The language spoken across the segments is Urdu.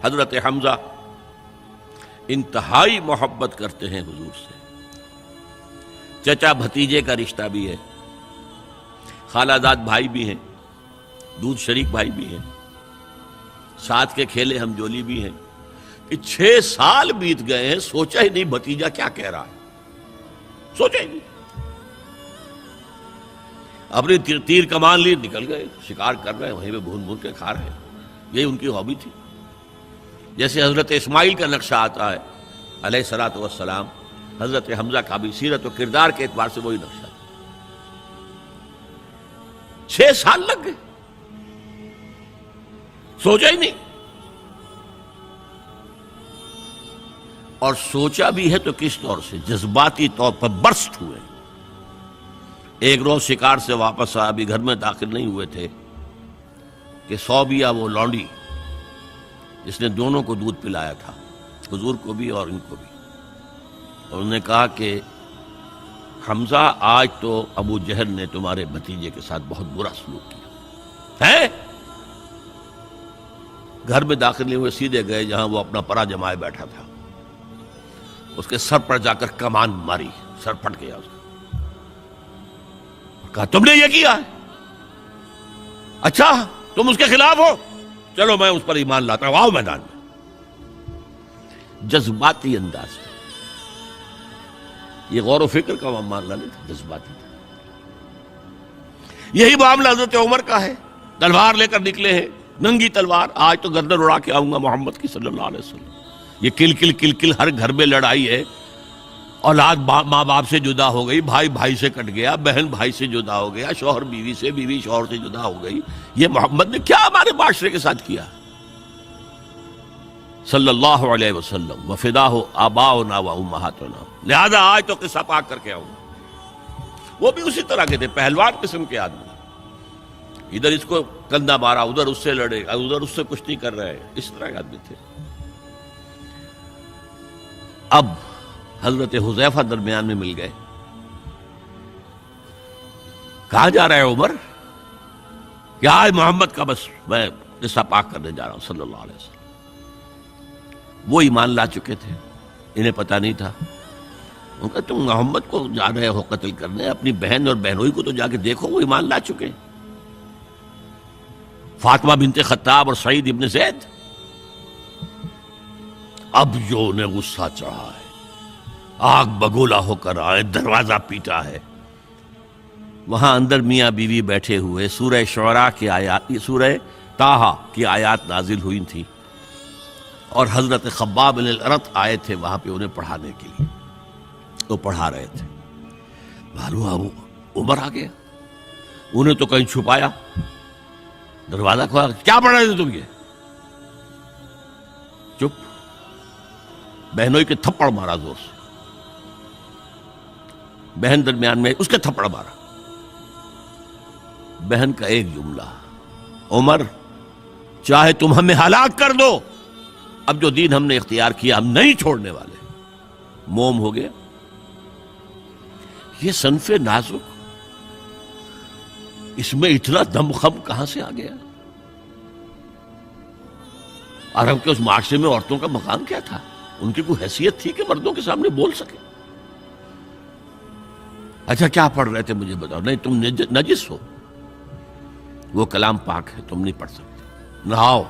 حضرت حمزہ انتہائی محبت کرتے ہیں حضور سے، چچا بھتیجے کا رشتہ بھی ہے، خالہ زاد بھائی بھی ہیں، دودھ شریک بھائی بھی ہیں، ساتھ کے کھیلے ہم جولی بھی ہیں۔ 6 سال بیت گئے ہیں، سوچا ہی نہیں بھتیجا کیا کہہ رہا ہے، سوچا ہی نہیں۔ اپنی تیر کمان لی نکل گئے، شکار کر رہے ہیں، وہیں پہ بھون بھون کے کھا رہے ہیں، یہی ان کی ہابی تھی۔ جیسے حضرت اسماعیل کا نقشہ آتا ہے علیہ الصلوۃ والسلام، حضرت حمزہ کا بھی سیرت و کردار کے اعتبار سے وہی نقشہ تھا۔ 6 سال لگ گئے، سوچا ہی نہیں، اور سوچا بھی ہے تو کس طور سے، جذباتی طور پر برسٹ ہوئے۔ ایک روز شکار سے واپس آیا، ابھی گھر میں داخل نہیں ہوئے تھے کہ صوبیہ وہ لونڈی جس نے دونوں کو دودھ پلایا تھا، حضور کو بھی اور ان کو بھی، اور انہوں نے کہا کہ حمزہ آج تو ابو جہل نے تمہارے بھتیجے کے ساتھ بہت برا سلوک کیا ہے۔ گھر میں داخل نہیں ہوئے، سیدھے گئے جہاں وہ اپنا پرا جمائے بیٹھا تھا، اس کے سر پر جا کر کمان ماری، سر پھٹ گیا اس کا۔ کہا تم نے یہ کیا ہے؟ اچھا تم اس کے خلاف ہو، چلو میں اس پر ایمان لاتا ہوں، آؤ میدان میں۔ جذباتی انداز میں، یہ غور و فکر کا معاملہ نہیں تھا، جذباتی تھا۔ یہی معاملہ حضرت عمر کا ہے، تلوار لے کر نکلے ہیں، ننگی تلوار، آج تو گردن اڑا کے آؤں گا محمد کی صلی اللہ علیہ وسلم۔ یہ کل کل کل کل ہر گھر میں لڑائی ہے، اولاد ماں باپ سے جدا ہو گئی، بھائی بھائی سے کٹ گیا، بہن بھائی سے جدا ہو گیا، شوہر بیوی سے، بیوی شوہر سے جدا ہو گئی۔ یہ محمد نے کیا ہمارے معاشرے کے ساتھ کیا صلی اللہ علیہ وسلم، وفداہ آباؤنا و امہاتنا۔ لہذا آج تو قصہ پاک کر کے آؤں گا۔ وہ بھی اسی طرح کے تھے، پہلوان قسم کے آدمی، ادھر اس کو کندھا مارا، ادھر اس سے لڑے، ادھر اس سے کچھ نہیں کر رہے، اس طرح کے آدمی تھے۔ اب حضرت حذیفہ درمیان میں مل گئے۔ کہاں جا رہے عمر؟ کہ آج محمد کا بس میں قصہ پاک کرنے جا رہا ہوں صلی اللہ علیہ وسلم۔ وہ ایمان لا چکے تھے، انہیں پتہ نہیں تھا۔ ان کا تم محمد کو جا رہے ہو قتل کرنے، اپنی بہن اور بہنوئی کو تو جا کے دیکھو، وہ ایمان لا چکے، فاطمہ بنت خطاب اور سعید ابن زید۔ اب جو انہیں غصہ چڑھا ہے، آگ بگولا ہو کر آئے، دروازہ پیٹا ہے، وہاں اندر میاں بیوی بیٹھے ہوئے، سورہ شعراء کی آیات، سورہ طٰہٰ کی آیات نازل ہوئی تھی، اور حضرت خباب بن الارت آئے تھے وہاں پہ انہیں پڑھانے کے لیے، تو پڑھا رہے تھے۔ معلوم ابو عمر آ گیا، انہیں تو کہیں چھپایا، دروازہ کھولا، کیا پڑھ رہے تھے تم؟ یہ چپ۔ بہنوئی کے تھپڑ مارا زور سے، بہن درمیان میں، اس کے تھپڑ مارا۔ بہن کا ایک جملہ، عمر چاہے تم ہمیں ہلاک کر دو، اب جو دین ہم نے اختیار کیا ہم نہیں چھوڑنے والے۔ موم ہو گیا۔ یہ صنف نازک، اس میں اتنا دم خم کہاں سے آ گیا؟ عرب کے اس معاشرے میں عورتوں کا مقام کیا تھا؟ ان کی کوئی حیثیت تھی کہ مردوں کے سامنے بول سکے؟ اچھا کیا پڑھ رہے تھے مجھے بتاؤ؟ نہیں تم نجس ہو، وہ کلام پاک ہے، تم نہیں پڑھ سکتے۔ نہاؤ،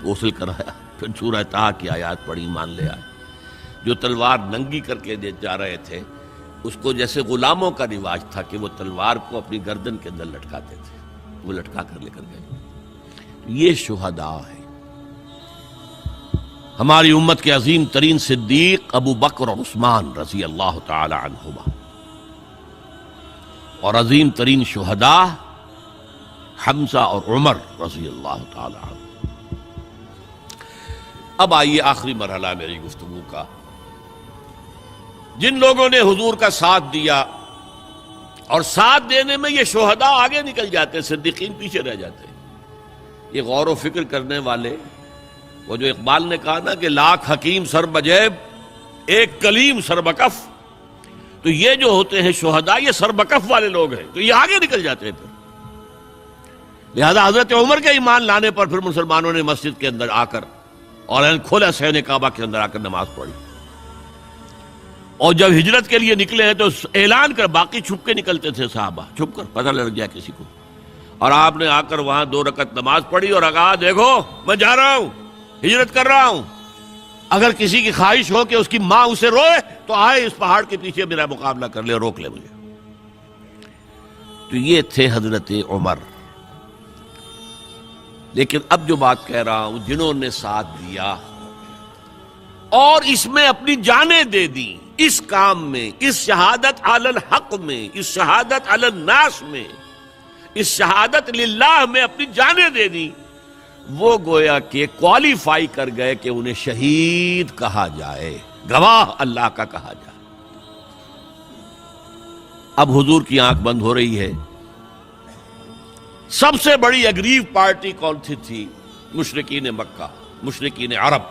غسل کرایا، پھر سورہ طٰہٰ کی آیات پڑھی، مان لے آئے۔ جو تلوار ننگی کر کے جا رہے تھے، اس کو جیسے غلاموں کا رواج تھا کہ وہ تلوار کو اپنی گردن کے اندر لٹکاتے تھے، وہ لٹکا کر لے کر گئے۔ یہ شہداء ہے۔ ہماری امت کے عظیم ترین صدیق ابو بکر اور عثمان رضی اللہ تعالی عنہما، اور عظیم ترین شہداء حمزہ اور عمر رضی اللہ تعالی عنہ۔ اب آئیے آخری مرحلہ میری گفتگو کا۔ جن لوگوں نے حضور کا ساتھ دیا، اور ساتھ دینے میں یہ شہداء آگے نکل جاتے ہیں، صدیقین پیچھے رہ جاتے ہیں۔ یہ غور و فکر کرنے والے، وہ جو اقبال نے کہا نا کہ لاکھ حکیم سر بجیب ایک کلیم سر بکف، تو یہ جو ہوتے ہیں شہداء، یہ سر بکف والے لوگ ہیں، تو یہ آگے نکل جاتے ہیں۔ پھر لہذا حضرت عمر کے ایمان لانے پر پھر مسلمانوں نے مسجد کے اندر آ کر اور کھولا صحن کعبہ کے اندر آ کر نماز پڑھی. اور جب ہجرت کے لیے نکلے ہیں تو اعلان کر، باقی چھپ کے نکلتے تھے صحابہ، چھپ کر پتہ لگ جائے کسی کو. اور آپ نے آ کر وہاں 2 رکعت نماز پڑھی اور کہا دیکھو میں جا رہا ہوں، ہجرت کر رہا ہوں، اگر کسی کی خواہش ہو کہ اس کی ماں اسے روئے تو آئے اس پہاڑ کے پیچھے میرا مقابلہ کر لے، روک لے مجھے. تو یہ تھے حضرت عمر. لیکن اب جو بات کہہ رہا ہوں، جنہوں نے ساتھ دیا اور اس میں اپنی جانیں دے دی، اس کام میں، اس شہادت علی الحق میں، اس شہادت علی الناس میں، اس شہادت للہ میں اپنی جانیں دے دی، وہ گویا کہ کوالیفائی کر گئے کہ انہیں شہید کہا جائے، گواہ اللہ کا کہا جائے. اب حضور کی آنکھ بند ہو رہی ہے. سب سے بڑی اگریو پارٹی کون سی تھی؟ مشرکین مکہ، مشرکین عرب،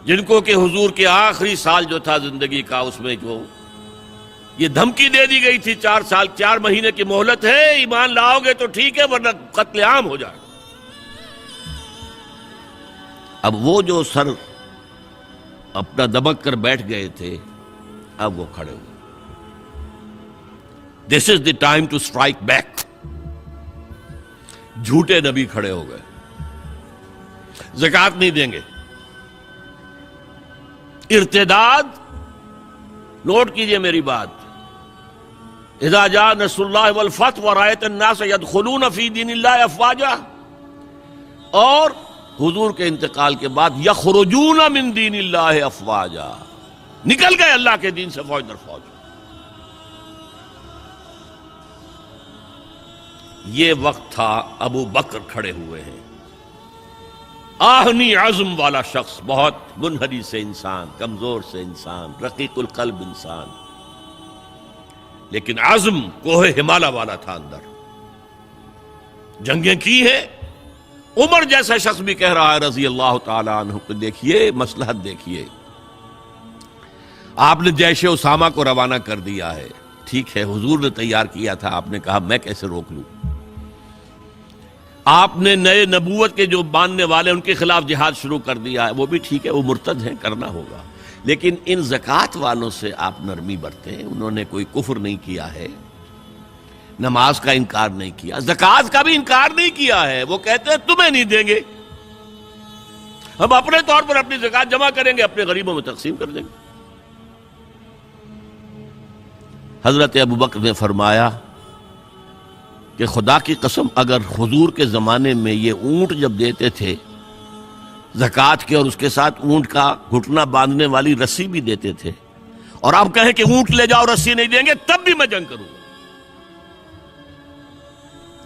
جن کو کہ حضور کے آخری سال جو تھا زندگی کا، اس میں جو یہ دھمکی دے دی گئی تھی 4 سال 4 مہینے کی مہلت ہے، ایمان لاؤ گے تو ٹھیک ہے ورنہ قتل عام ہو جائے. اب وہ جو سر اپنا دبک کر بیٹھ گئے تھے، اب وہ کھڑے ہوئے. This is the time to strike back. جھوٹے نبی کھڑے ہو گئے، زکوٰۃ نہیں دیں گے. ارتداد، نوٹ کیجئے میری بات، اذا جاء نصر اللہ والفتح ورأیت الناس يدخلون فی دین اللہ افواجا، اور حضور کے انتقال کے بعد یخرجون من دین اللہ افواجا، نکل گئے اللہ کے دین سے فوج در فوج. یہ وقت تھا، ابو بکر کھڑے ہوئے ہیں، آہنی عزم والا شخص، بہت منحنی سے انسان، کمزور سے انسان، رقیق القلب انسان، لیکن عزم کوہ ہمالہ والا تھا اندر. جنگیں کی ہیں. عمر جیسا شخص بھی کہہ رہا ہے رضی اللہ تعالی عنہ کہ دیکھیے مصلحت دیکھیے، آپ نے جیش اسامہ کو روانہ کر دیا ہے، ٹھیک ہے، حضور نے تیار کیا تھا، آپ نے کہا میں کیسے روک لوں. آپ نے نئے نبوت کے جو ماننے والے ان کے خلاف جہاد شروع کر دیا ہے، وہ بھی ٹھیک ہے، وہ مرتد ہیں، کرنا ہوگا. لیکن ان زکوٰۃ والوں سے آپ نرمی برتیں، انہوں نے کوئی کفر نہیں کیا ہے، نماز کا انکار نہیں کیا، زکوٰۃ کا بھی انکار نہیں کیا ہے. وہ کہتے ہیں تمہیں نہیں دیں گے، ہم اپنے طور پر اپنی زکوٰۃ جمع کریں گے، اپنے غریبوں میں تقسیم کر دیں گے. حضرت ابوبکر نے فرمایا کہ خدا کی قسم اگر حضور کے زمانے میں یہ اونٹ جب دیتے تھے زکوٰۃ کے، اور اس کے ساتھ اونٹ کا گھٹنا باندھنے والی رسی بھی دیتے تھے، اور آپ کہیں کہ اونٹ لے جاؤ رسی نہیں دیں گے، تب بھی میں جنگ کروں گا.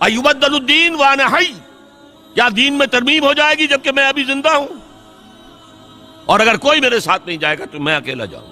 ایبدل الدین وانا حی، کیا دین میں ترمیم ہو جائے گی جبکہ میں ابھی زندہ ہوں؟ اور اگر کوئی میرے ساتھ نہیں جائے گا تو میں اکیلا جاؤں.